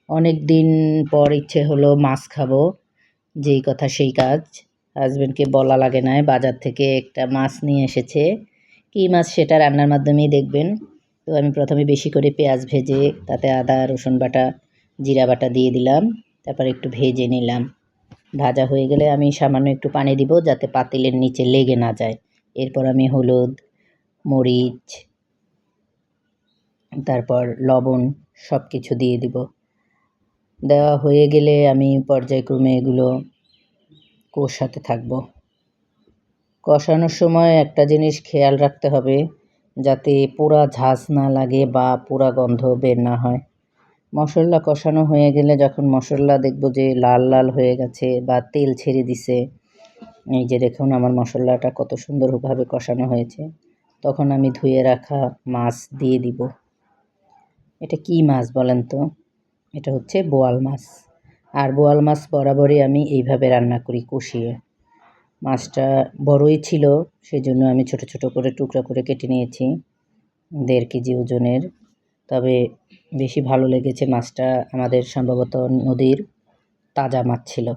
অনেক দিন পর ইচ্ছে হলো মাছ খাবো, যেই কথা সেই কাজ। হাজবেন্ডকে বলা লাগে না, বাজার থেকে একটা মাছ নিয়ে এসেছে। কী মাছ সেটা রান্নার মাধ্যমেই দেখবেন। তো আমি প্রথমে বেশি করে পেঁয়াজ ভেজে তাতে আদা রসুন বাটা জিরা বাটা দিয়ে দিলাম, তারপর একটু ভেজে নিলাম। ভাজা হয়ে গেলে আমি সামান্য একটু পানি দিব যাতে পাতিলের নিচে লেগে না যায়। এরপর আমি হলুদ, মরিচ, তারপর লবণ সব কিছু দিয়ে দিব। দেওয়া হয়ে গেলে আমি পর্যায়ক্রমে এগুলো কষাতে থাকব। কষানোর সময় একটা জিনিস খেয়াল রাখতে হবে, যাতে পোড়া ঝাঁঝ না লাগে বা পোড়া গন্ধ বের না হয়। মশলা কষানো হয়ে গেলে যখন মশলা দেখব যে লাল লাল হয়ে গেছে বা তেল ছেড়ে দিছে, এই যে দেখুন আমার মশলাটা কত সুন্দরভাবে কষানো হয়েছে, তখন আমি ধুয়ে রাখা মাছ দিয়ে দিব। এটা কি মাছ বলেন তো? এটা হচ্ছে বোয়াল মাছ। আর বোয়াল মাছ বরাবরই আমি এইভাবে রান্না করি, কষিয়ে। মাছটা বড়ই ছিল, সেজন্য আমি ছোট ছোট করে টুকরা করে কেটে নিয়েছি, 1.5 কেজি ওজনের। তবে বেশি ভালো লেগেছে মাছটা, আমাদের সম্ভবত নদীর তাজা মাছ ছিল।